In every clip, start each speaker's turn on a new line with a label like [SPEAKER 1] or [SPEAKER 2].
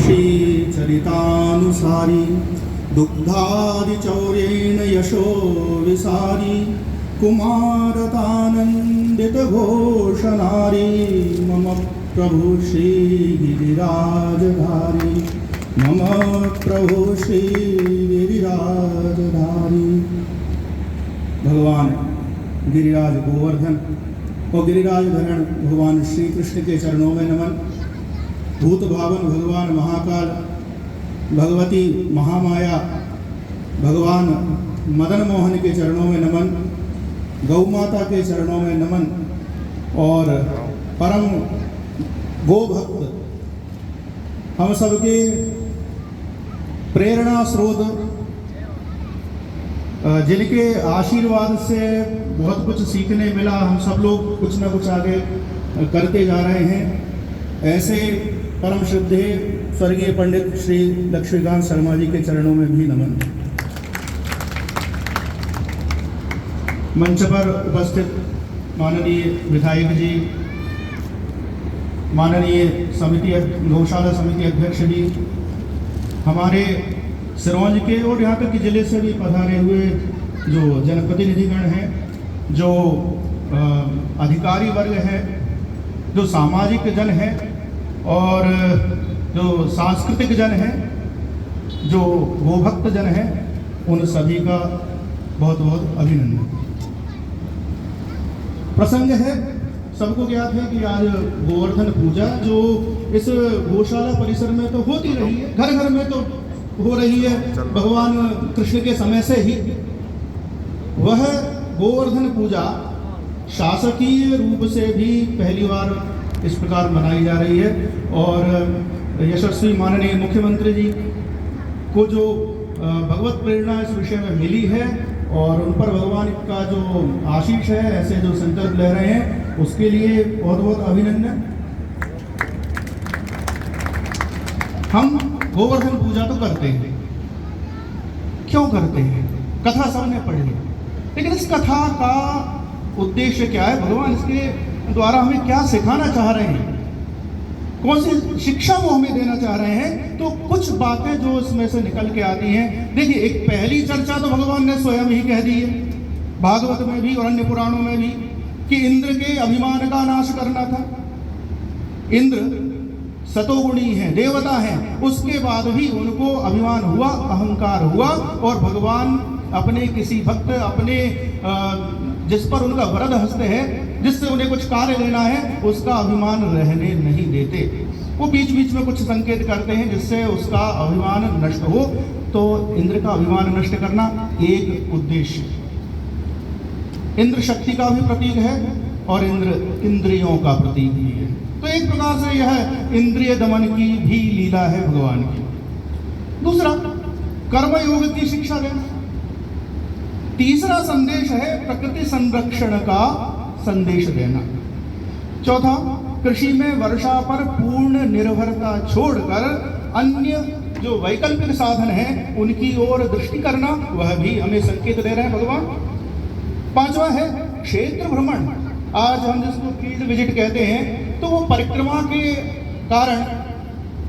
[SPEAKER 1] श्रीचरितानुसारी दुग्धादिचौर्येण यशो विसारी कुमारतानन्दितघोषनारी मम प्रभु श्रीगिरिराजधारी मम प्रभु श्रीगिरिराजधारी। भगवान गिरिराज गोवर्धन और गिरिराज धरण भगवान श्री कृष्ण के चरणों में नमन। भूत भावन भगवान महाकाल, भगवती महामाया, भगवान मदन मोहन के चरणों में नमन। गौ माता के चरणों में नमन। और परम गोभक्त हम सबके प्रेरणा स्रोत, जिनके आशीर्वाद से बहुत कुछ सीखने मिला, हम सब लोग कुछ ना कुछ आगे करते जा रहे हैं, ऐसे परम श्रद्धेय स्वर्गीय पंडित श्री लक्ष्मीकांत शर्मा जी के चरणों में भी नमन। मंच पर उपस्थित माननीय विधायक जी, माननीय गौशाला समिति अध्यक्ष जी, हमारे सिरोंज के और यहाँ तक कि जिले से भी पधारे हुए जो जनप्रतिनिधिगण हैं, जो अधिकारी वर्ग है, जो सामाजिक जन है और जो सांस्कृतिक जन है, जो गोभक्त जन है, उन सभी का बहुत बहुत अभिनंदन। प्रसंग है, सबको ज्ञात है कि आज गोवर्धन पूजा जो इस गौशाला परिसर में तो होती रही है, घर घर में तो हो रही है भगवान कृष्ण के समय से ही। वह गोवर्धन पूजा शासकीय रूप से भी पहली बार इस प्रकार मनाई जा रही है और यशस्वी माननीय मुख्यमंत्री जी को जो भगवत प्रेरणा इस विषय में मिली है और उन पर भगवान का जो आशीष है, ऐसे जो संकल्प ले रहे हैं, उसके लिए बहुत बहुत अभिनंदन। हम गोवर्धन पूजा तो करते हैं, क्यों करते हैं? कथा सबने पढ़ी, लेकिन इस कथा का उद्देश्य क्या है? भगवान इसके द्वारा हमें क्या सिखाना चाह रहे हैं, कौन सी शिक्षा वो हमें देना चाह रहे हैं? तो कुछ बातें जो इसमें से निकल के आती हैं। देखिए, एक पहली चर्चा तो भगवान ने स्वयं ही कह दी है, भागवत में भी और अन्य पुराणों में भी, कि इंद्र के अभिमान का नाश करना था। इंद्र सतोगुणी हैं, देवता हैं, उसके बाद भी उनको अभिमान हुआ, अहंकार हुआ और भगवान अपने किसी भक्त, अपने जिस पर उनका वरद हस्त है, जिससे उन्हें कुछ कार्य लेना है, उसका अभिमान रहने नहीं देते। वो बीच बीच में कुछ संकेत करते हैं जिससे उसका अभिमान नष्ट हो। तो इंद्र का अभिमान नष्ट करना एक उद्देश्य। इंद्र शक्ति का भी प्रतीक है और इंद्र इंद्रियों का प्रतीक भी है। तो एक प्रकार से यह इंद्रिय दमन की भी लीला है भगवान की। दूसरा, कर्मयोग की शिक्षा देना। तीसरा संदेश है प्रकृति संरक्षण का संदेश देना। चौथा, कृषि में वर्षा पर पूर्ण निर्भरता छोड़कर अन्य जो वैकल्पिक साधन हैं उनकी ओर दृष्टि करना, वह भी हमें संकेत दे रहे हैं भगवान। पांचवा है क्षेत्र भ्रमण। आज हम जिसको फील्ड विजिट कहते हैं, तो वो परिक्रमा के कारण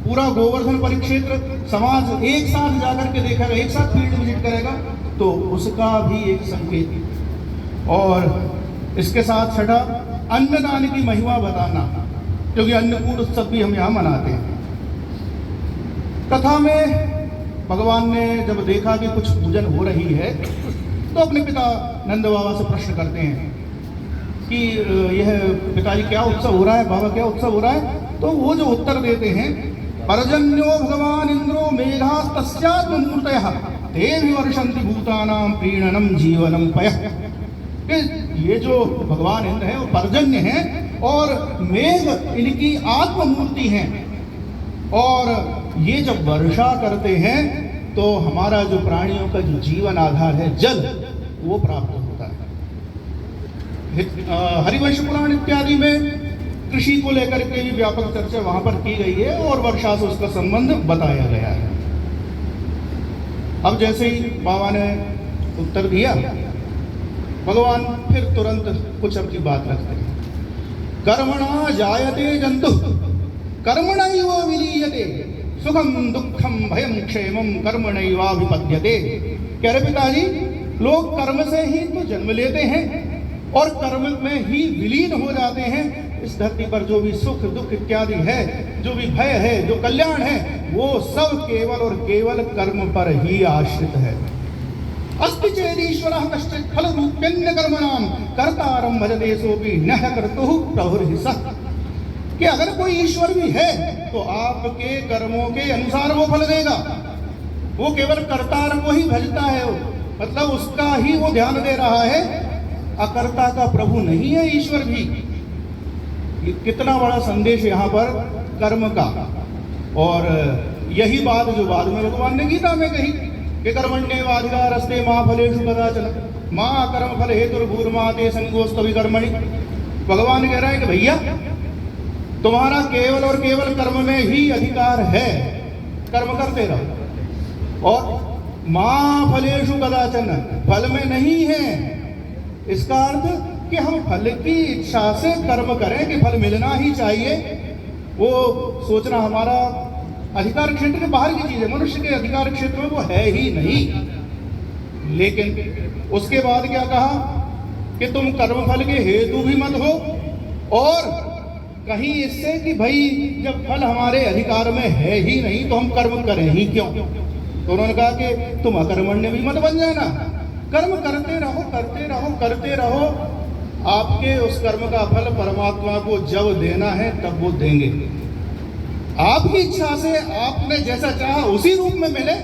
[SPEAKER 1] पूरा गोवर्धन परिक्षेत्र समाज एक साथ जाकर के देखेगा, एक साथ फील्ड विजिट करेगा, तो उसका भी एक संकेत। और इसके साथ छठा, अन्नदान की महिमा बताना, क्योंकि अन्नकूट उत्सव भी हम यहाँ मनाते हैं। कथा में भगवान ने जब देखा कि कुछ पूजन हो रही है, तो अपने पिता नंद बाबा से प्रश्न करते हैं कि यह पिताजी क्या उत्सव हो रहा है, बाबा क्या उत्सव हो रहा है? तो वो जो उत्तर देते हैं, पर्जन्यो भगवान इंद्रो मेघा तस्यात्मूर्तयः ते विवर्षन्ति भूतानां प्रीणनम जीवनम पयः। ये जो भगवान इंद्र है वो पर्जन्य है और मेघ इनकी आत्ममूर्ति हैं, और ये जब वर्षा करते हैं तो हमारा जो प्राणियों का जो जीवन आधार है जल, वो प्राप्त होता है। हरिवंश पुराण इत्यादि में कृषि को लेकर के भी व्यापक चर्चा वहां पर की गई है और वर्षा से उसका संबंध बताया गया है। अब जैसे ही बाबा ने उत्तर दिया, भगवान फिर तुरंत कुछ अपनी बात रखते हैं। कर्मणा जायते जंतु कर्मणैव विलीयते सुखम दुखम भयम क्षेमम कर्मणैवाभिपद्यते। कह रहे पिताजी, लोग कर्म से ही तो जन्म लेते हैं और कर्म में ही विलीन हो जाते हैं। इस धरती पर जो भी सुख दुख इत्यादि है, जो भी भय है, जो कल्याण है, वो सब केवल और केवल कर्म पर ही आश्रित है। अस्ति चेदीश्वरः कश्चित् फलरूप्यन्य कर्मणां कर्तारं भजते सोऽपि न कर्तुः प्रभुर्हि सः। कि अगर कोई ईश्वर भी है तो आपके कर्मों के अनुसार वो फल देगा। वो केवल कर्तार को ही भजता है, मतलब उसका ही वो ध्यान दे रहा है, अकर्ता का प्रभु नहीं है ईश्वर भी। कितना बड़ा संदेश यहाँ पर कर्म का। और यही बात जो बाद में भगवान ने गीता में कही कि कर्मण्येवाधिकारस्ते मा फलेषु कदाचन मा कर्म फल हेतुर्भूर्मा ते संगोस्तु विकर्मणि। भगवान कह रहे हैं कि भैया तुम्हारा केवल और केवल कर्म में ही अधिकार है, कर्म करते रहो। और मां फलेषु कदाचन, फल में नहीं है। इसका अर्थ कि हम फल की इच्छा से कर्म करें कि फल मिलना ही चाहिए, वो सोचना हमारा अधिकार क्षेत्र के बाहर की चीज है। मनुष्य के अधिकार क्षेत्र में वो है ही नहीं। लेकिन उसके बाद क्या कहा कि तुम कर्म फल के हेतु भी मत हो, और कहीं इससे कि भाई जब फल हमारे अधिकार में है ही नहीं तो हम कर्म करें ही क्यों। तो उन्होंने कहा कि तुम अकर्मण्य भी मत बन जाना, कर्म करते रहो करते रहो करते रहो। आपके उस कर्म का फल परमात्मा को जब देना है तब वो देंगे। आपकी इच्छा से आपने जैसा चाहा उसी रूप में मिले,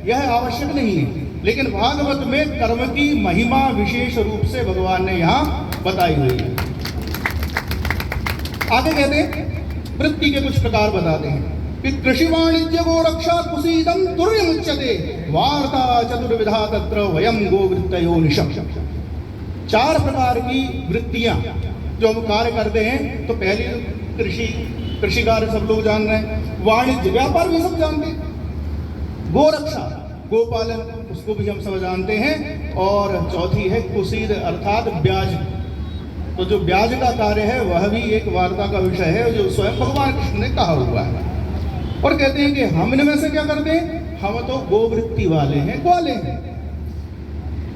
[SPEAKER 1] यह आवश्यक नहीं है। लेकिन भागवत में कर्म की महिमा विशेष रूप से भगवान ने यहाँ बताई हुई है। आगे कहते हैं, वृत्ति के कुछ प्रकार बताते हैं कि कृषि वाणिज्य गो रक्षा कुसीदम तुर्यमुच्यते वार्ता चतुर्विधा तत्र वयम गोवृत्तयो निशम। 4 प्रकार की वृत्तियां जो हम कार्य करते हैं। तो पहली कृषि कार्य सब लोग जान रहे हैं, वाणिज्य व्यापार भी सब जानते हैं, गोरक्षा गोपालन उसको भी हम सब जानते हैं, और चौथी है कुसीद अर्थात ब्याज। तो जो ब्याज का कार्य है वह भी एक वार्ता का विषय है जो स्वयं भगवान कृष्ण ने कहा हुआ है। और कहते हैं कि हम इनमें से क्या करते हैं, हम तो गोवृत्ति वाले हैं, ग्वाले हैं।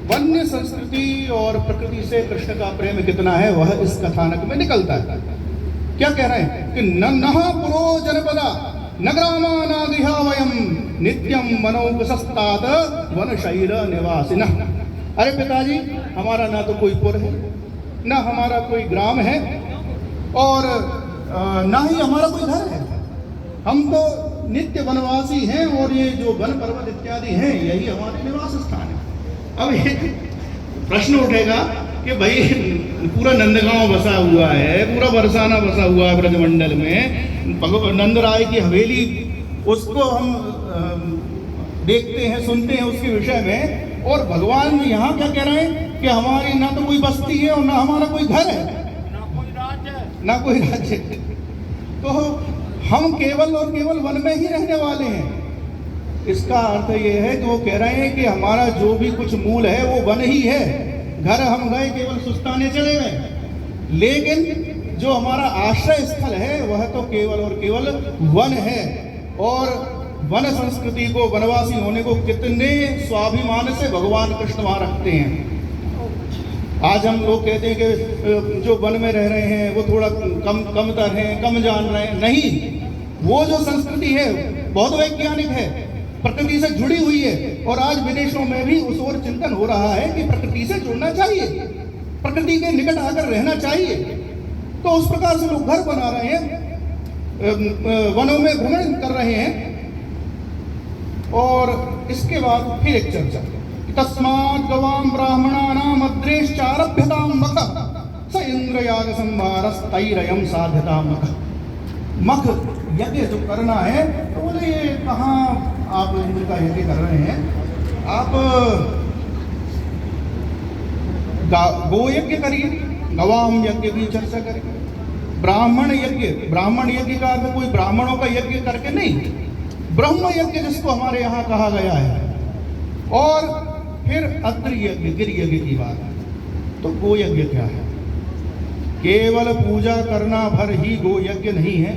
[SPEAKER 1] वन्य संस्कृति और प्रकृति से कृष्ण का प्रेम कितना है वह इस कथानक में निकलता है। क्या कह रहे हैं कि नन्हा पुरो जनपदा नगरामानादिहा वयम नित्यम मनोकसस्तात वनशैल निवासिनः। अरे पिताजी, हमारा ना तो कोई पुर है, ना हमारा कोई ग्राम है, और ना ही हमारा कोई घर है। हम तो नित्य वनवासी हैं, और ये जो वन पर्वत इत्यादि हैं यही हमारे निवास स्थान है। अब एक प्रश्न उठेगा कि भाई पूरा नंदगांव बसा हुआ है, पूरा बरसाना बसा हुआ है ब्रजमंडल में, नंदराय की हवेली, उसको हम देखते हैं सुनते हैं उसके विषय में, और भगवान यहाँ क्या कह रहे हैं कि हमारी ना तो कोई बस्ती है और ना हमारा कोई घर है, ना कोई राज्य। तो हम केवल और केवल वन में ही रहने वाले हैं। इसका अर्थ ये है कि वो कह रहे हैं कि हमारा जो भी कुछ मूल है वो वन ही है। घर हम गए केवल सुस्ताने चले गए, लेकिन जो हमारा आश्रय स्थल है वह तो केवल और केवल वन है। और वन संस्कृति को, वनवासी होने को कितने स्वाभिमान से भगवान कृष्ण वहां रखते हैं। आज हम लोग कहते हैं कि जो वन में रह रहे हैं वो थोड़ा कमतर हैं, कम जान रहे हैं। नहीं, वो जो संस्कृति है बहुत वैज्ञानिक है, प्रकृति से जुड़ी हुई है। और आज विदेशों में भी उस ओर चिंतन हो रहा है कि प्रकृति से जुड़ना चाहिए, प्रकृति के निकट आकर रहना चाहिए। तो उस प्रकार से लोग घर बना रहे हैं, वनों में भ्रमण कर रहे हैं। और इसके बाद फिर एक चर्चा, तस्मात् गवां ब्राह्मणानाम् अद्रेश्चारभ्यतां मखः स इंद्रयाग संभारस्तैरयं साध्यतां मखः। मख यज्ञ जो करना है, तो बोले ये कहाँ आप इंद्र का यज्ञ कर रहे हैं, आप गो यज्ञ करिए, गवाम यज्ञ की चर्चा करें। ब्राह्मण यज्ञ का अर्थ कोई ब्राह्मणों का यज्ञ करके नहीं, ब्रह्म यज्ञ जिसको हमारे यहाँ कहा गया है। और फिर अत्र यज्ञ, गिर यज्ञ की बात है। तो गो यज्ञ क्या है? केवल पूजा करना भर ही गो यज्ञ नहीं है,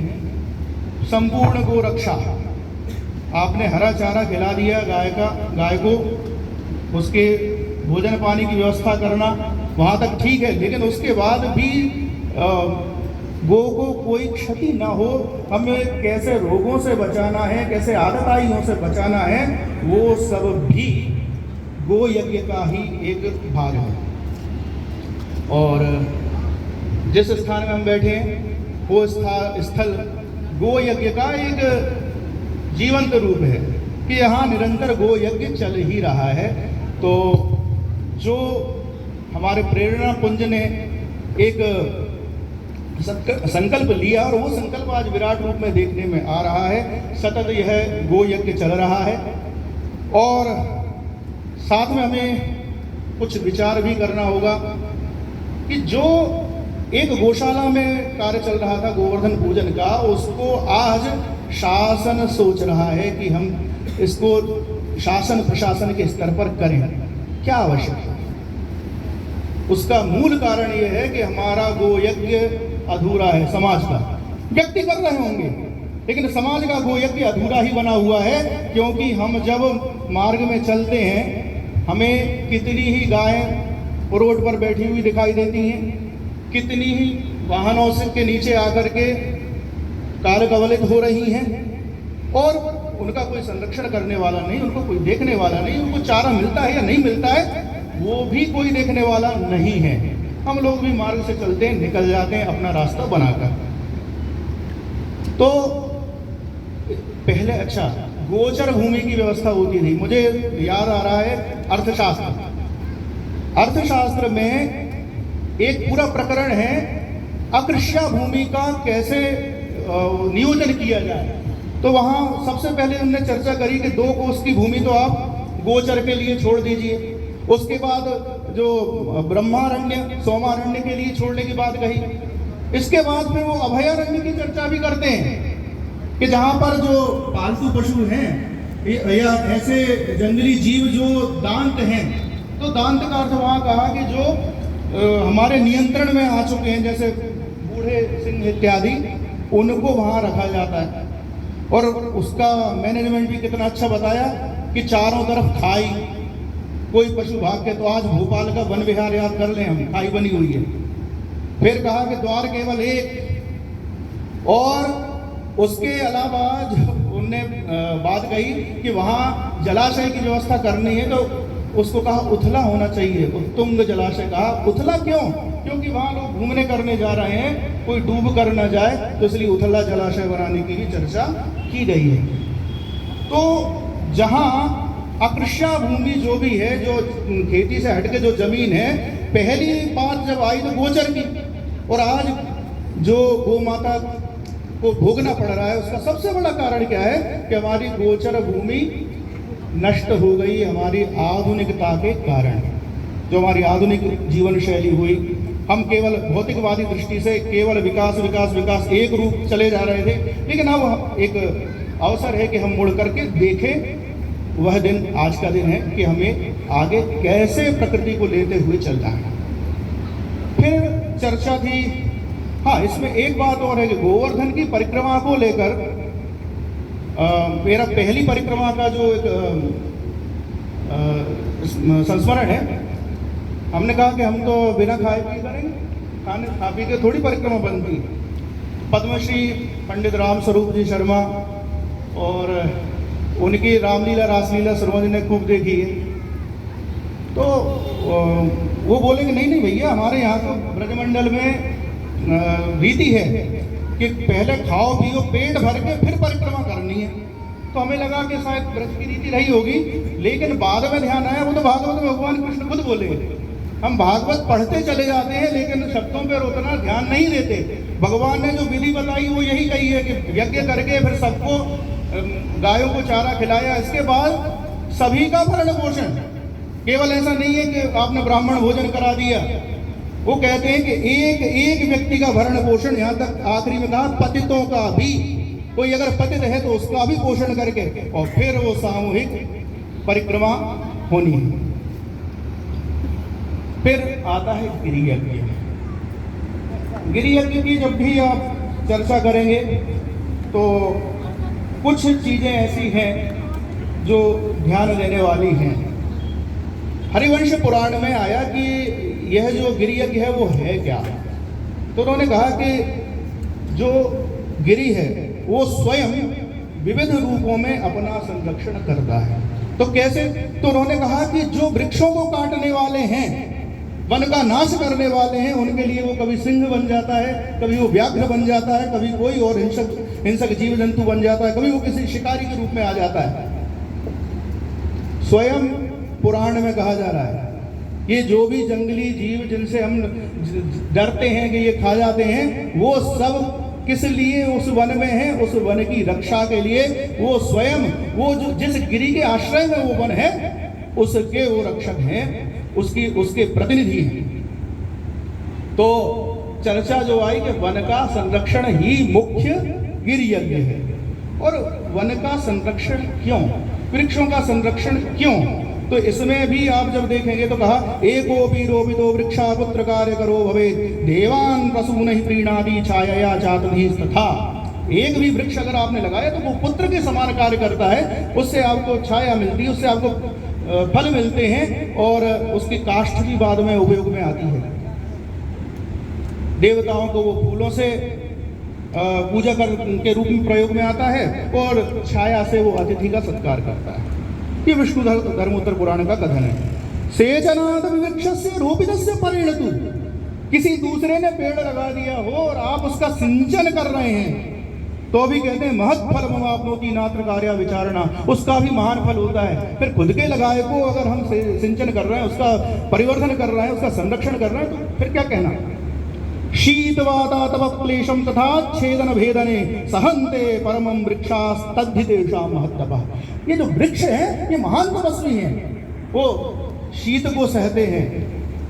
[SPEAKER 1] संपूर्ण गो रक्षा। आपने हरा चारा खिला दिया गाय को, उसके भोजन पानी की व्यवस्था करना वहाँ तक ठीक है, लेकिन उसके बाद भी गौ को कोई क्षति ना हो, हमें कैसे रोगों से बचाना है, कैसे आदताइयों से बचाना है, वो सब भी गो यज्ञ का ही एक भाग है। और जिस स्थान में हम बैठे हैं वो स्थल गो यज्ञ का एक जीवंत रूप है कि यहाँ निरंतर गो यज्ञ चल ही रहा है। तो जो हमारे प्रेरणा पुंज ने एक संकल्प लिया और वो संकल्प आज विराट रूप में देखने में आ रहा है। सतत यह गो यज्ञ चल रहा है और साथ में हमें कुछ विचार भी करना होगा कि जो एक गौशाला में कार्य चल रहा था गोवर्धन पूजन का, उसको आज शासन सोच रहा है कि हम इसको शासन प्रशासन के स्तर पर करें। क्या आवश्यकता है? उसका मूल कारण यह है कि हमारा गो यज्ञ अधूरा है। समाज का व्यक्ति कर रहे होंगे, लेकिन समाज का गो यज्ञ अधूरा ही बना हुआ है, क्योंकि हम जब मार्ग में चलते हैं हमें कितनी ही गायें रोड पर बैठी हुई दिखाई देती हैं, कितनी ही वाहनों से के नीचे आकर के कार्य कवलित हो रही हैं और उनका कोई संरक्षण करने वाला नहीं, उनको कोई देखने वाला नहीं, उनको चारा मिलता है या नहीं मिलता है वो भी कोई देखने वाला नहीं है। हम लोग भी मार्ग से चलते हैं, निकल जाते हैं अपना रास्ता बनाकर। तो पहले अच्छा गोचर भूमि की व्यवस्था होती थी। मुझे याद आ रहा है अर्थशास्त्र में एक पूरा प्रकरण है अकृष्या भूमि का कैसे नियोजन किया जाए। तो वहाँ सबसे पहले उन्होंने चर्चा करी कि 2 कोस की भूमि तो आप गोचर के लिए छोड़ दीजिए। उसके बाद जो ब्रह्मारण्य सोमारण्य के लिए छोड़ने की बात कही। इसके बाद फिर वो अभयारण्य की चर्चा भी करते हैं कि जहाँ पर जो पालतू पशु हैं या ऐसे जंगली जीव जो दांत हैं, तो दांत का अर्थ वहाँ कहा कि जो हमारे नियंत्रण में आ चुके हैं, जैसे बूढ़े सिंह इत्यादि, उनको वहाँ रखा जाता है। और उसका मैनेजमेंट भी कितना अच्छा बताया कि चारों तरफ खाई, कोई पशु भाग के, तो आज भोपाल का वन विहार याद कर लें हम, खाई बनी हुई है। फिर कहा कि द्वार केवल एक, और उसके अलावा जो उनने बात कही कि वहाँ जलाशय की व्यवस्था करनी है, तो उसको कहा उथला होना चाहिए, उत्तुंग जलाशय कहा। उथला क्यों? क्योंकि वहाँ लोग घूमने करने जा रहे हैं, कोई डूब कर न जाए, तो इसलिए उथला जलाशय बनाने की भी चर्चा की गई है। तो जहाँ अकृष्या भूमि जो भी है, जो खेती से हटके जो जमीन है, पहली बात जब आई तो गोचर की, और आज जो गौ माता को भोगना पड़ रहा है उसका सबसे बड़ा कारण क्या है कि हमारी गोचर भूमि नष्ट हो गई हमारी आधुनिकता के कारण। जो हमारी आधुनिक जीवन शैली हुई, हम केवल भौतिकवादी दृष्टि से केवल विकास विकास विकास एक रूप चले जा रहे थे, लेकिन अब एक अवसर है कि हम मुड़ करके देखें। वह दिन आज का दिन है कि हमें आगे कैसे प्रकृति को लेते हुए चलना है। फिर चर्चा थी, हाँ इसमें एक बात और है कि गोवर्धन की परिक्रमा को लेकर मेरा पहली परिक्रमा का जो एक संस्मरण है, हमने कहा कि हम तो बिना खाए पिए करेंगे, खाने खा पी के थोड़ी परिक्रमा बनती। पद्मश्री पंडित राम स्वरूप जी शर्मा और उनकी रामलीला रासलीला सर्वज ने खूब देखी है, तो वो बोलेंगे नहीं नहीं भैया, हमारे यहाँ तो ब्रजमंडल में रीति है कि पहले खाओ पियो पेट भर के फिर परिक्रमा करनी है। तो हमें लगा कि शायद ब्रज की रीति रही होगी, लेकिन बाद में ध्यान आया वो तो भागवत में भगवान कृष्ण खुद बोले। हम भागवत पढ़ते चले जाते हैं लेकिन शब्दों पर उतना ध्यान नहीं देते। भगवान ने जो विधि बताई वो यही कही है कि यज्ञ करके फिर सबको गायों को चारा खिलाया, इसके बाद सभी का भरण पोषण। केवल ऐसा नहीं है कि आपने ब्राह्मण भोजन करा दिया, वो कहते हैं कि एक एक व्यक्ति का भरण पोषण, यहाँ तक आखिरी में कहा पतितों का भी, कोई अगर पतित है तो उसका भी पोषण करके और फिर वो सामूहिक परिक्रमा होनी है। फिर आता है गिरि यज्ञ। गिरि यज्ञ की जब भी आप चर्चा करेंगे तो कुछ चीज़ें ऐसी हैं जो ध्यान देने वाली हैं। हरिवंश पुराण में आया कि यह जो गिरियज्ञ है वो है क्या, तो उन्होंने कहा कि जो गिरि है वो स्वयं विविध रूपों में अपना संरक्षण करता है। तो कैसे? तो उन्होंने कहा कि जो वृक्षों को काटने वाले हैं, वन का नाश करने वाले हैं, उनके लिए वो कभी सिंह बन जाता है, कभी वो व्याघ्र बन जाता है, कभी कोई और हिंसक जीव जंतु बन जाता है, कभी वो किसी शिकारी के रूप में आ जाता है। स्वयं पुराण में कहा जा रहा है ये जो भी जंगली जीव जिनसे हम डरते हैं कि ये खा जाते हैं, वो सब किस लिए उस वन में है? उस वन की रक्षा के लिए। वो स्वयं वो जो जिस गिरि के आश्रय में वो वन है उसके वो रक्षक हैं, उसके प्रतिनिधि हैं। तो चर्चा जो आई कि वन का संरक्षण ही मुख्य गिरि यज्ञ है। और वन का संरक्षण क्यों, वृक्षों का संरक्षण क्यों? तो इसमें भी आप जब देखेंगे तो कहा एकोपि रोपितो वृक्षा पुत्र कार्य करो भवे देवान पशून ही प्रीणादि छाया चातुधि तथा। एक भी वृक्ष अगर आपने लगाया तो वो पुत्र के समान कार्य करता है, उससे आपको छाया मिलती है, उससे आपको फल मिलते हैं और उसकी काष्ठ भी बाद में उपयोग में आती है। देवताओं को वो फूलों से पूजा के रूप में प्रयोग में आता है और छाया से वो अतिथि का सत्कार करता है। ये विष्णु धर्मोत्तर पुराण का कथन है। सेचनाद विवक्षस्य रोपितस्य परिणतु, किसी दूसरे ने पेड़ लगा दिया हो और आप उसका सिंचन कर रहे हैं तो भी कहते हैं महत् फल मवाप्नोति नात्र कार्य विचारणा, उसका भी महान फल होता है। फिर खुद के लगाए को अगर हम सिंचन कर रहे हैं, उसका परिवर्धन कर रहे हैं, उसका संरक्षण कर रहे हैं, तो फिर क्या कहना। शीतवाता तव क्लेशम तथा छेदन भेदने सहन्ते परमं वृक्षास्तद्धि तेषां महत्तपः। ये जो वृक्ष है ये महान तपस्वी हैं, वो शीत को सहते हैं,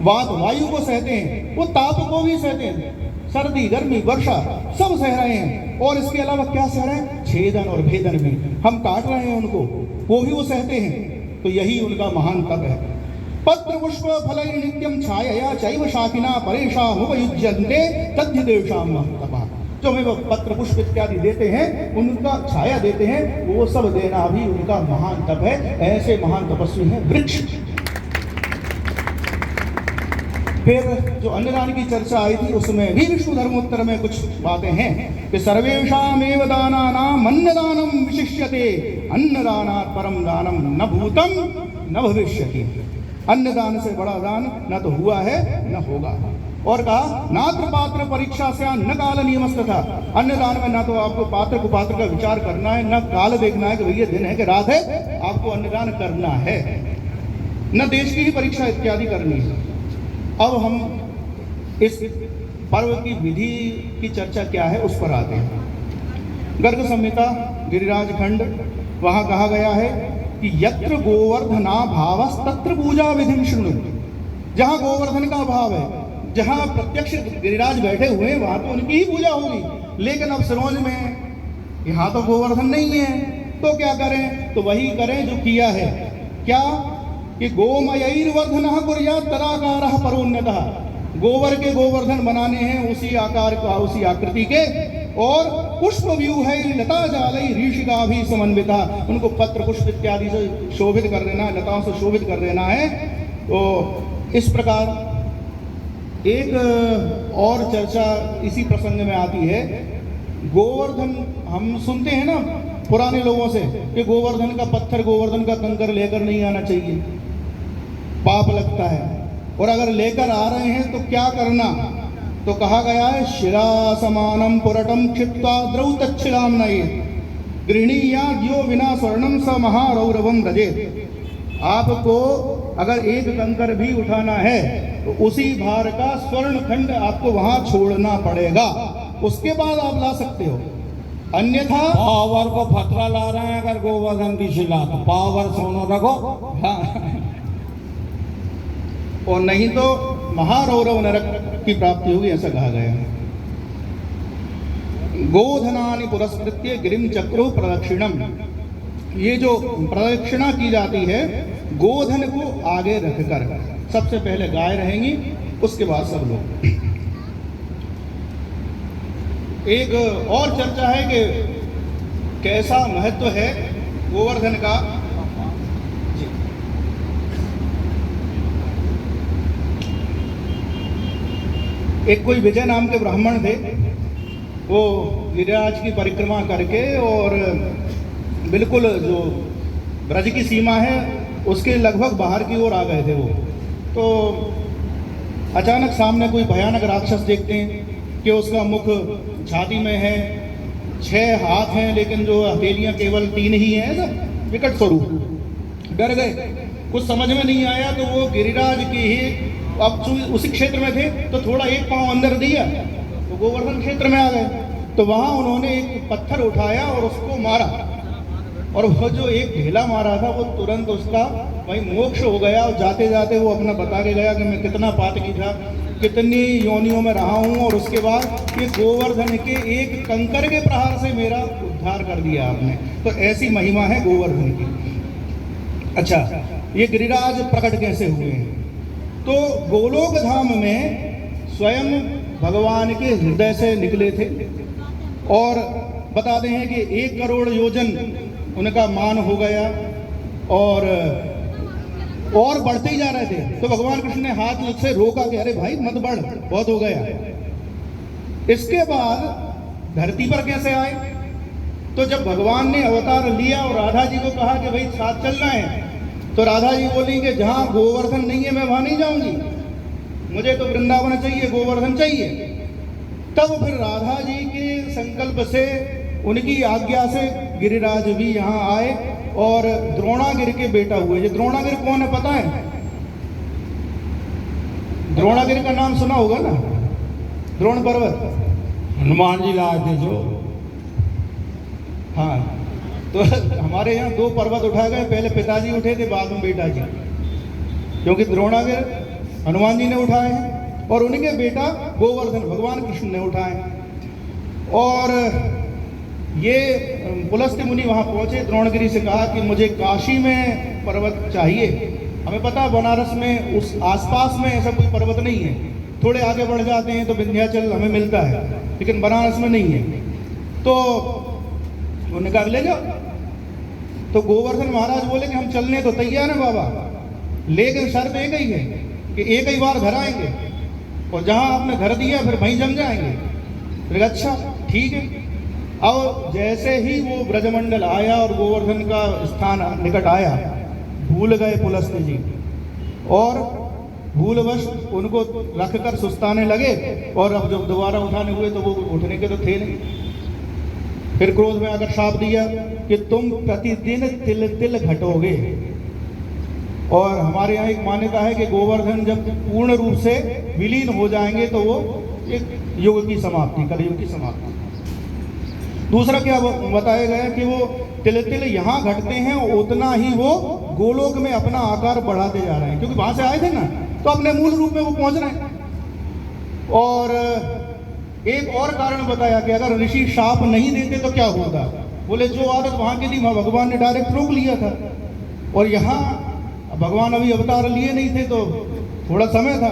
[SPEAKER 1] वात वायु को सहते हैं, वो ताप को भी सहते हैं, सर्दी गर्मी वर्षा सब सह रहे हैं। और इसके अलावा क्या सह रहे हैं? छेदन और भेदन भी, हम काट रहे हैं उनको, वो भी वो सहते हैं। तो यही उनका महान तप है। पत्र पुष्प फल नित्यम छाया चैव शाखिना परेशामुपयुज्यन्ते तद्धि तेषां महत्तपः। जो हमें पत्र पुष्प इत्यादि देते हैं, उनका छाया देते हैं, वो सब देना भी उनका महान तप है। ऐसे महान तपस्वी हैं वृक्ष। फिर जो अन्नदान की चर्चा आई थी उसमें भी विष्णु धर्मोत्तर में कुछ बातें हैं कि सर्वेषामेव दानानाम् अन्नदानम विशिष्यते अन्नदानात् परम दानम न भूतम न भविष्यति। अन्नदान से बड़ा दान न तो हुआ है न होगा। और कहा नात्र पात्र परीक्षा से न काल नियमस्त था। अन्नदान में ना तो आपको पात्र कुपात्र का विचार करना है, न काल देखना है कि भैया दिन है कि रात है, आपको अन्नदान करना है, न देश की ही परीक्षा इत्यादि करनी है। अब हम इस पर्व की विधि की चर्चा क्या है उस पर आते हैं। गर्ग संहिता गिरिराज खंड, वहाँ कहा गया है कि यत्र गोवर्धना भावस् तत्र पूजा विधिं शृणु। जहाँ गोवर्धन का भाव है, जहाँ प्रत्यक्ष गिरिराज बैठे हुए हैं, वहाँ तो उनकी ही पूजा होगी। लेकिन अब सरोज में यहाँ तो गोवर्धन नहीं है, तो क्या करें? तो वही करें जो किया है। क्या कि गोमयैर्वर्धनः कुर्यात् तदाकारः परोन्नतः। गोबर के गोवर्धन बनाने हैं उसी आकार का, उसी आकृति के, और पुष्प व्यूह है लता जालई ऋषिका भी समन्विता। उनको पत्र पुष्प इत्यादि से शोभित कर देना है, लताओं से शोभित कर देना है। तो इस प्रकार एक और चर्चा इसी प्रसंग में आती है। गोवर्धन हम सुनते हैं ना पुराने लोगों से कि गोवर्धन का पत्थर, गोवर्धन का कंकर लेकर नहीं आना चाहिए, पाप लगता है। और अगर लेकर आ रहे हैं तो क्या करना? तो कहा गया है शिला समानम पुरटम क्षिप्त्वा द्रौतच्छिलाम नयेत् गृह्णीया ज्यो विना स्वर्णम स महारौरवम रजेत्। आपको अगर एक कंकर भी उठाना है तो उसी भार का स्वर्ण खंड आपको वहां छोड़ना पड़ेगा, उसके बाद आप ला सकते हो। अन्यथा
[SPEAKER 2] पावर को फतरा ला रहे हैं अगर गोवर्धन की शिला, तो पावर सोनो रखो।
[SPEAKER 1] हाँ। और नहीं तो महारौरव नरक की प्राप्ति होगी, ऐसा कहा गया है। गोधनानि पुरस्कृत्य गिरिम चक्रो प्रदक्षिणम। ये जो प्रदक्षिणा की जाती है गोधन को आगे रखकर, सबसे पहले गाय रहेंगी, उसके बाद सब लोग। एक और चर्चा है कि कैसा महत्व है गोवर्धन का। जी। एक कोई विजय नाम के ब्राह्मण थे, वो गिरिराज की परिक्रमा करके और बिल्कुल जो ब्रज की सीमा है उसके लगभग बाहर की ओर आ गए थे वो। तो अचानक सामने कोई भयानक राक्षस देखते हैं कि उसका मुख छाती में है, 6 हाथ हैं, लेकिन जो हथेलियां केवल 3 ही हैं, सब विकट स्वरूप। डर गए, कुछ समझ में नहीं आया, तो वो गिरिराज की ही, अब उसी क्षेत्र में थे तो थोड़ा एक पांव अंदर दिया तो गोवर्धन क्षेत्र में आ गए। तो वहां उन्होंने एक पत्थर उठाया और उसको मारा, और वो जो एक ढेला मारा था वो तुरंत उसका वही मोक्ष हो गया। और जाते जाते वो अपना बता के गया कि मैं कितना पातकी था, कितनी योनियों में रहा हूँ, और उसके बाद ये गोवर्धन के एक कंकर के प्रहार से मेरा उद्धार कर दिया आपने। तो ऐसी महिमा है गोवर्धन की। अच्छा, ये गिरिराज प्रकट कैसे हुए हैं? तो गोलोक धाम में स्वयं भगवान के हृदय से निकले थे, और बताते हैं कि 1 करोड़ योजन उनका मान हो गया, और बढ़ते ही जा रहे थे। तो भगवान कृष्ण ने हाथ से रोका कि अरे भाई मत बढ़, बहुत हो गया। इसके बाद धरती पर कैसे आए? तो जब भगवान ने अवतार लिया और राधा जी को कहा कि भाई साथ चलना है, तो राधा जी बोली कि जहां गोवर्धन नहीं है मैं वहां नहीं जाऊंगी, मुझे तो वृंदावन चाहिए, गोवर्धन चाहिए। तब फिर राधा जी के संकल्प से, उनकी आज्ञा से गिरिराज भी यहाँ आए और द्रोणागिरि के बेटा हुए। ये द्रोणागिरि कौन है पता है? द्रोणागिरि का नाम सुना होगा ना, द्रोण पर्वत,
[SPEAKER 2] हनुमान जी लाए थे जो।
[SPEAKER 1] हाँ, तो हमारे यहाँ 2 पर्वत उठाए गए, पहले पिताजी उठे थे, बाद में बेटा जी, क्योंकि द्रोणागिरि हनुमान जी ने उठाए हैं और उनके बेटा गोवर्धन भगवान कृष्ण ने उठाए। और ये पुलस्त्य मुनि वहाँ पहुँचे, द्रोणगिरि से कहा कि मुझे काशी में पर्वत चाहिए। हमें पता है बनारस में उस आसपास में ऐसा कोई पर्वत नहीं है, थोड़े आगे बढ़ जाते हैं तो विंध्याचल हमें मिलता है, लेकिन बनारस में नहीं है। तो उन्होंने कहा ले जाओ। तो गोवर्धन महाराज बोले कि हम चलने तो तैयार हैं बाबा, लेकिन शर्त एक ही है कि एक ही बार घर आएंगे, और जहाँ आपने घर दिया फिर वहीं जम जाएंगे। फिर अच्छा ठीक है। अब जैसे ही वो ब्रजमंडल आया और गोवर्धन का स्थान निकट आया, भूल गए पुलस्त्य जी, और भूलवश उनको रखकर सुस्ताने लगे, और अब जब दोबारा उठाने हुए तो वो उठने के तो थे नहीं। फिर क्रोध में आकर शाप दिया कि तुम प्रतिदिन तिल तिल घटोगे। और हमारे यहाँ एक मान्यता है कि गोवर्धन जब पूर्ण रूप से विलीन हो जाएंगे तो वो एक युग की समाप्ति, कलयुग की समाप्ति। दूसरा क्या बताया गया कि वो तिल तिल यहाँ घटते हैं, उतना ही वो गोलोक में अपना आकार बढ़ाते जा रहे हैं, क्योंकि वहां से आए थे ना, तो अपने मूल रूप में वो पहुंच रहे हैं। और एक और कारण बताया कि अगर ऋषि शाप नहीं देते तो क्या होता। बोले जो आदत वहां की थी वहां भगवान ने डायरेक्ट रोक लिया था, और यहाँ भगवान अभी अवतार लिए नहीं थे तो थोड़ा समय था।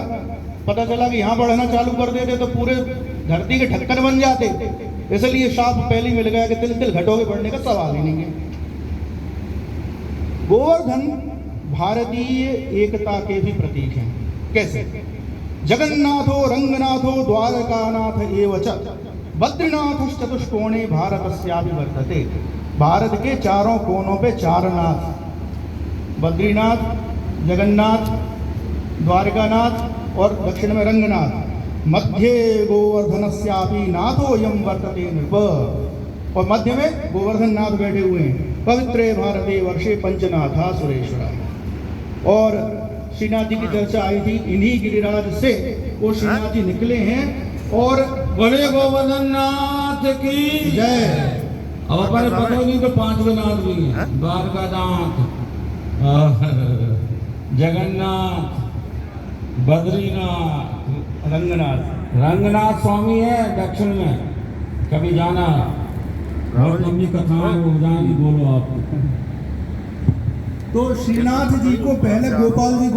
[SPEAKER 1] पता चला कि यहाँ बढ़ना चालू कर देते तो पूरे धरती के ढक्कन बन जाते, इसलिए शाप पहले मिल गया कि तिल तिल घटोगे, बढ़ने का सवाल ही नहीं है। गोवर्धन भारतीय एकता के भी प्रतीक हैं। कैसे? जगन्नाथो रंगनाथो द्वारकानाथ एव च बद्रीनाथ चतुष्कोणे भारतस्यापि वर्तते। भारत के चारों कोनों पे 4 नाथ, बद्रीनाथ, जगन्नाथ, द्वारकानाथ और दक्षिण में रंगनाथ, मध्य गोवर्धनस्यापि नाथोऽयं वर्तते नृप। और मध्य में गोवर्धन नाथ बैठे हुए हैं। पवित्रे भारते वर्षे पंचनाथा सुरेश्वरा। और श्रीनाथ जी की चर्चा आई थी, इन्हीं गिरिराज से वो श्रीनाथ जी निकले हैं। और
[SPEAKER 2] बड़े गोवर्धन नाथ की
[SPEAKER 1] जय।
[SPEAKER 2] अब अपने पता नहीं तो 5वें नाथ भी हैं, द्वारकानाथ, जगन्नाथ, बद्रीनाथ,
[SPEAKER 1] रंगनाथ।
[SPEAKER 2] रंगनाथ स्वामी है दक्षिण में, कभी जाना। बहुत लंबी कथाएं हो जाएंगी, बोलो आप।
[SPEAKER 1] तो श्रीनाथ जी को पहले गोपाल जी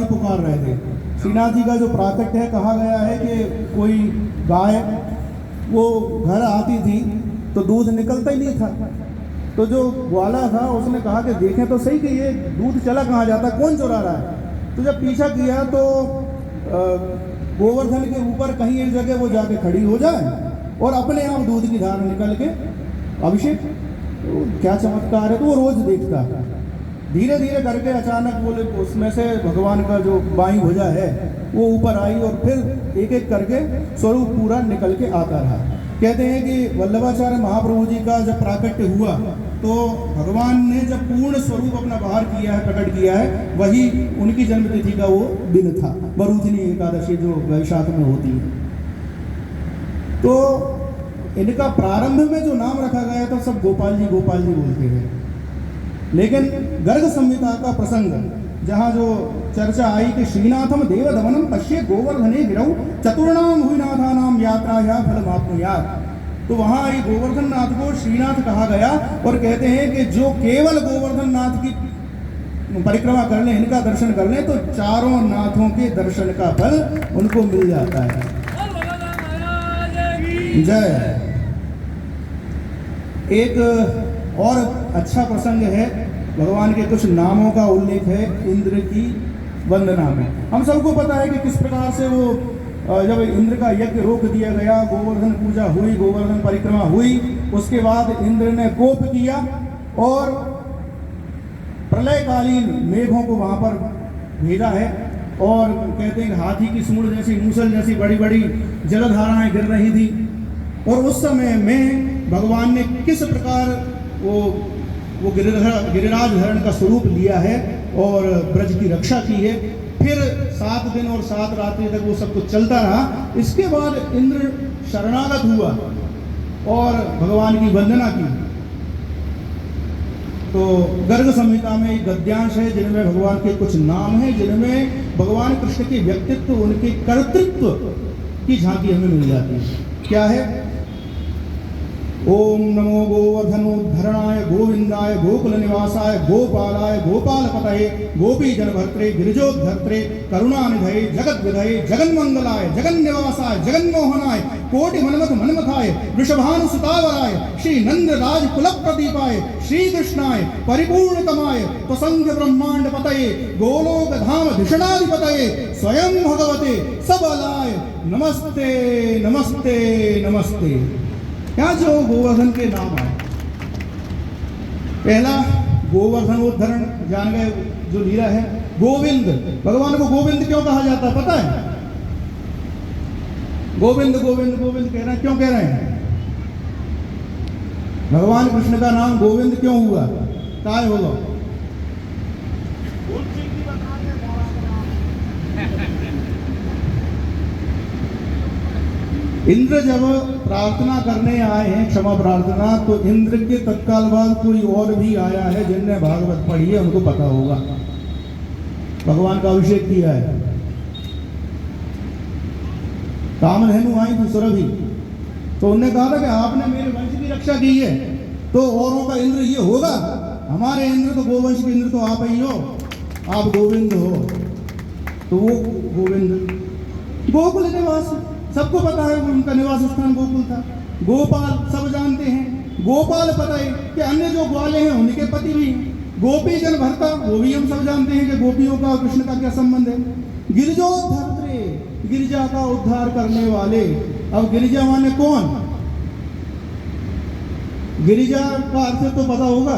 [SPEAKER 1] पुकार रहे थे। श्रीनाथ जी का जो प्राकट्य है, कहा गया है कि कोई गाय वो घर आती थी तो दूध निकलता ही नहीं था, तो जो ग्वाला था उसने कहा कि देखें तो सही कि ये दूध चला कहाँ जाता, कौन चुरा रहा है। तो जब पीछा किया तो गोवर्धन के ऊपर कहीं एक जगह वो जाके खड़ी हो जाए और अपने आप दूध की धार निकल के अभिषेक, तो क्या चमत्कार है। तो वो रोज देखता, धीरे धीरे करके अचानक बोले उसमें से भगवान का जो बाईं भुजा है वो ऊपर आई और फिर एक एक करके स्वरूप पूरा निकल के आता रहा। कहते हैं कि वल्लभाचार्य महाप्रभु जी का जब प्राकट्य हुआ तो भगवान ने जब पूर्ण स्वरूप अपना बाहर किया है, प्रकट किया है, वही उनकी जन्मतिथि का वो दिन था, वरुधिनी एकादशी जो वैशाख में होती है। तो इनका प्रारंभ में जो नाम रखा गया था सब गोपाल जी बोलते हैं, लेकिन गर्ग संहिता का प्रसंग जहाँ जो चर्चा आई कि श्रीनाथम देवदमनम पश्ये गोवर्धने गिरौ चतुर्णाम हुईनाथानाम यात्राया फलमाप्नुयात्। तो वहाँ ये गोवर्धन नाथ को श्रीनाथ कहा गया और कहते हैं कि जो केवल गोवर्धन नाथ की परिक्रमा कर लें, इनका दर्शन कर लें, तो चारों नाथों के दर्शन का फल उनको मिल जाता है। जय। एक और अच्छा प्रसंग है, भगवान के कुछ नामों का उल्लेख है इंद्र की वंदना में। हम सबको पता है कि किस प्रकार से वो जब इंद्र का यज्ञ रोक दिया गया, गोवर्धन पूजा हुई, गोवर्धन परिक्रमा हुई, उसके बाद इंद्र ने कोप किया और प्रलयकालीन मेघों को वहाँ पर भेजा है। और कहते हैं हाथी की सूंड जैसी, मूसल जैसी बड़ी बड़ी जलधाराएं गिर रही थी। और उस समय में भगवान ने किस प्रकार वो गिरिराज धरण का स्वरूप लिया है और ब्रज की रक्षा की है। फिर 7 दिन और 7 रात्रि तक वो सब कुछ चलता रहा। इसके बाद इंद्र शरणागत हुआ और भगवान की वंदना की। तो गर्ग संहिता में एक गद्यांश है जिनमें भगवान के कुछ नाम हैं, जिनमें भगवान कृष्ण के व्यक्तित्व, उनके कर्तृत्व की झांकी हमें मिल जाती है। क्या है? ओम नमो गोवर्धनोद्धरणाय गोविंदाय गोकुल निवासाय गोपालाय गोपालपतये गोपी जनभर्त्रे गिरिजोद्धर्त्रे करुणानिधये जगत विधये जगन्मंगलाय जगन्निवासाय जगन्मोहनाय कोटि मनमथ मनमथाय वृषभानुसुतावराय श्री नंद राज कुल प्रदीपाय श्री कृष्णाय परिपूर्णतमाय प्रसंग ब्रह्मांड पतये गोलोक धाम धिषणाधिपतये स्वयं भगवते सबलाय नमस्ते नमस्ते नमस्ते। क्या जो गोवर्धन के नाम आए, पहला गोवर्धनोद्धरण जान गए जो लीला है। गोविंद, भगवान को गोविंद क्यों कहा जाता है पता है? गोविंद गोविंद गोविंद कह रहे हैं, क्यों कह रहे हैं? भगवान कृष्ण का नाम गोविंद क्यों हुआ? काय होगा? इंद्र जब प्रार्थना करने आए हैं, क्षमा प्रार्थना, तो इंद्र के तत्काल बाद कोई और भी आया है जिनने भागवत पढ़ी है, उनको पता होगा। भगवान का अभिषेक किया है। कामधेनु आई थी सुरभि, तो उन्होंने कहा था कि आपने मेरे वंश की रक्षा की है, तो औरों का इंद्र ये होगा, हमारे इंद्र तो गोवंश के इंद्र तो आप ही हो, आप गोविंद हो। तो वो गोविंद गोकुल निवास, सबको पता है उनका निवास स्थान गोकुल था। गोपाल सब जानते हैं, गोपाल पता है कि अन्य जो ग्वाले हैं उनके पति भी। गोपी जन भरता, वो भी हम सब जानते हैं कि गोपियों का और कृष्ण का क्या संबंध है। गिरिजोद्धर्त्रे, गिरिजा का उद्धार करने वाले। अब गिरिजा माने कौन? गिरिजा का अर्थ तो पता होगा,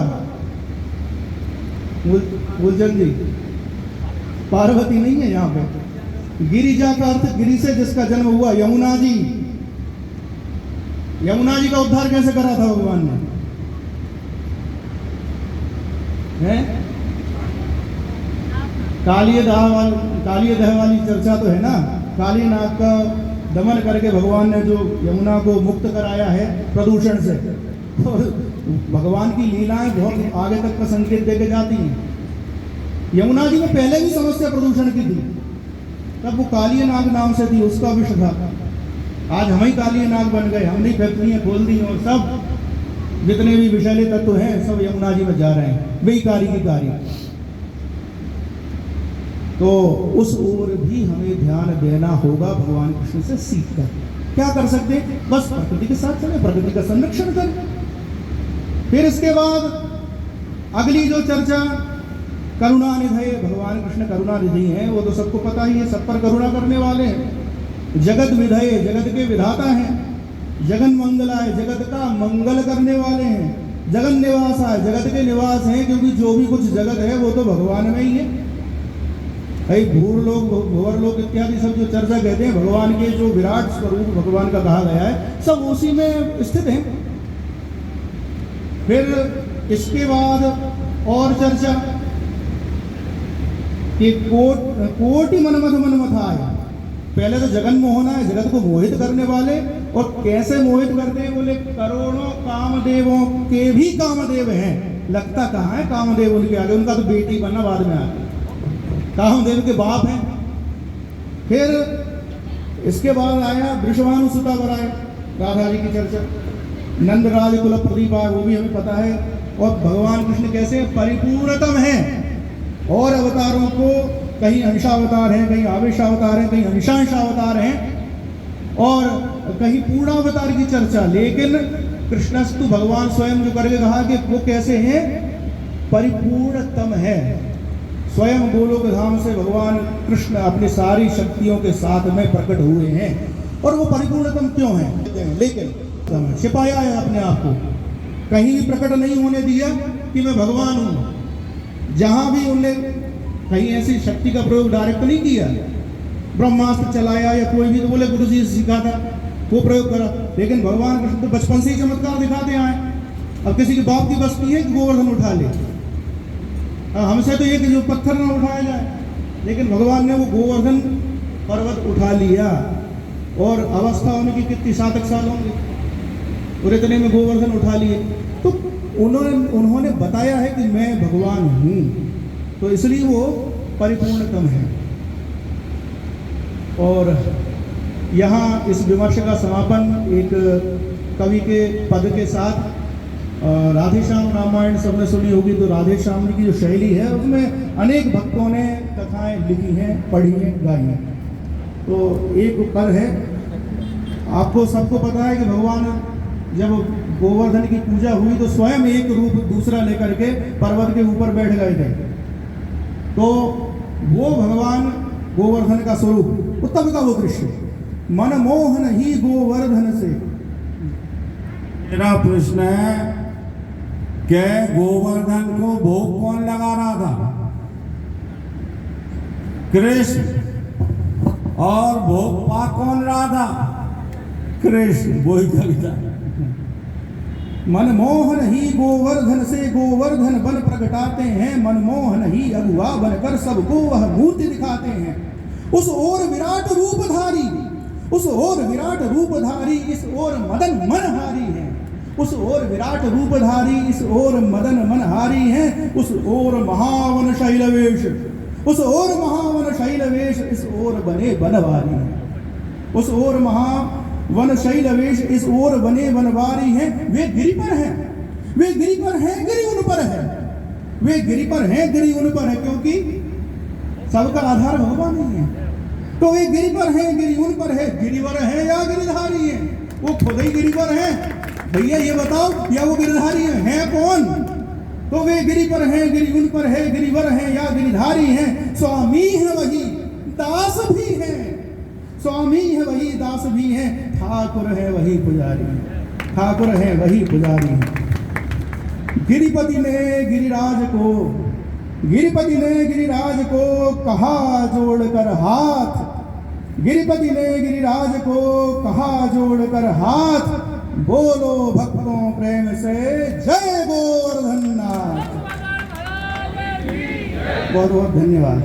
[SPEAKER 1] गुलचंद जी, पार्वती नहीं है यहाँ पे। गिरिजा का अर्थ गिरि से जिसका जन्म हुआ, यमुना जी। यमुना जी का उद्धार कैसे करा था भगवान ने? कालिय दह वाली चर्चा तो है ना। काली नाग का दमन करके भगवान ने जो यमुना को मुक्त कराया है प्रदूषण से। और भगवान की लीलाएं बहुत आगे तक का संकेत देके जाती हैं। यमुना जी में पहले भी समस्या प्रदूषण की थी, तब वो कालिय नाग नाम से थी, उसका विष था। आज हम ही कालिय नाग बन गए, हमने फैक्ट्रियाँ खोल दी और सब जितने भी विषैले तत्व हैं सब यमुना जी में जा रहे हैं, वही कार्य की कार्य। तो उस ओर भी हमें ध्यान देना होगा, भगवान कृष्ण से सीख कर। क्या कर सकते? बस प्रकृति के साथ चले, प्रकृति का संरक्षण करें। फिर इसके बाद अगली जो चर्चा करुणानिधि, भगवान कृष्ण करुणानिधि हैं, वो तो सबको पता ही है, सब पर करुणा करने वाले हैं। जगत विधेय, जगत के विधाता हैं। जगन मंगलाय, जगत का मंगल करने वाले हैं। जगन निवासाय, जगत के निवास हैं, क्योंकि जो भी कुछ जगत है वो तो भगवान में ही है। भाई भूर लोग, भुवर लोग इत्यादि सब जो चर्चा कहते हैं, भगवान के जो विराट स्वरूप भगवान का कहा गया है, सब उसी में स्थित है। फिर इसके बाद और चर्चा कि कोटि मनमथ मनमथाय। पहले तो जगन मोहना है, जगत को मोहित करने वाले। और कैसे मोहित करते हैं बोले, करोड़ों कामदेवों के भी कामदेव हैं। लगता कहाँ है कामदेव उनके आगे, उनका तो बेटी बनना बाद में आगे, कामदेव के बाप हैं। फिर इसके बाद आया वृषभानुसुता वराय, राधा जी की चर्चा। नंदराज कुल प्रदीप, वो भी हमें पता है। और भगवान कृष्ण कैसे परिपूर्णतम हैं। और अवतारों को कहीं अंशावतार हैं, कहीं आवेशावतार हैं, कहीं अंशांशावतार हैं, और कहीं पूर्णावतार की चर्चा। लेकिन कृष्णस्तु भगवान स्वयं जो करके कहा कि वो कैसे हैं, परिपूर्णतम है। स्वयं गोलोक धाम से भगवान कृष्ण अपनी सारी शक्तियों के साथ में प्रकट हुए हैं। और वो परिपूर्णतम क्यों हैं? लेकिन छिपाया है अपने आप को, कहीं भी प्रकट नहीं होने दिया कि मैं भगवान हूँ। जहाँ भी उनने कहीं ऐसी शक्ति का प्रयोग डायरेक्ट नहीं किया, ब्रह्मास्त्र चलाया या कोई भी, तो बोले गुरु जी से सीखा था, वो प्रयोग करा। लेकिन भगवान कृष्ण तो बचपन से ही चमत्कार दिखाते आए। अब किसी के बाप की बस की है कि गोवर्धन उठा ले, हमसे तो ये कि जो पत्थर ना उठाया जाए, लेकिन भगवान ने वो गोवर्धन पर्वत उठा लिया। और अवस्था उनकी कितनी 7 साल होंगे, और इतने में गोवर्धन उठा लिए। तो उन्होंने बताया है कि मैं भगवान हूँ, तो इसलिए वो परिपूर्णतम है। और यहाँ इस विमर्श का समापन एक कवि के पद के साथ, राधेश्याम रामायण सबने सुनी होगी, तो राधेश्याम जी की जो शैली है उसमें अनेक भक्तों ने कथाएं लिखी हैं, पढ़ी हैं, गाई हैं। तो एक पद है, आपको सबको पता है कि भगवान जब गोवर्धन की पूजा हुई तो स्वयं एक रूप दूसरा लेकर के पर्वत के ऊपर बैठ गए थे। तो वो भगवान गोवर्धन का स्वरूप, तब का वो कृष्ण, मनमोहन ही गोवर्धन से।
[SPEAKER 2] मेरा प्रश्न है कि गोवर्धन को भोग कौन लगा रहा था? कृष्ण। और भोग पा कौन रहा था? कृष्ण। वही कविता।
[SPEAKER 1] मनमोहन ही गोवर्धन से गोवर्धन बन प्रगटाते हैं, मनमोहन ही अगुआ बनकर सबको वह मूर्ति दिखाते हैं। उस ओर विराट रूपधारी, उस ओर विराट रूपधारी, इस ओर मदन मनहारी है। उस ओर विराट रूपधारी, इस ओर मदन मनहारी है। उस ओर महावन शैलवेश, उस ओर महावन शैलवेश, इस ओर बने बनवारी है। उस ओर महावन शैलवेश, इस ओर बने बनवारी है। वे गिरि पर हैं, वे गिरि पर हैं, गिरि उन पर है। वे गिरि पर हैं, गिरि उन पर है, क्योंकि सबका आधार भगवान ही है। तो वे गिरि पर हैं, गिरि उन पर है। गिरिवर है या गिरिधारी है? वो खुद ही गिरिवर है। भैया ये बताओ, या वो गिरिधारी है कौन? तो वे गिरि पर हैं, गिरि उन पर है, गिरिवर है या गिरिधारी हैं। स्वामी है वही, दास भी है। स्वामी है वही, दास भी है। ठाकुर है वही पुजारी है, ठाकुर है वही पुजारी है। गिरिपति ने गिरिराज को, गिरिपति ने गिरिराज को कहा जोड़कर हाथ। गिरिपति ने गिरिराज को कहा जोड़कर हाथ। बोलो भक्तों प्रेम से जय गोवर्धन नाथ। बहुत बहुत धन्यवाद।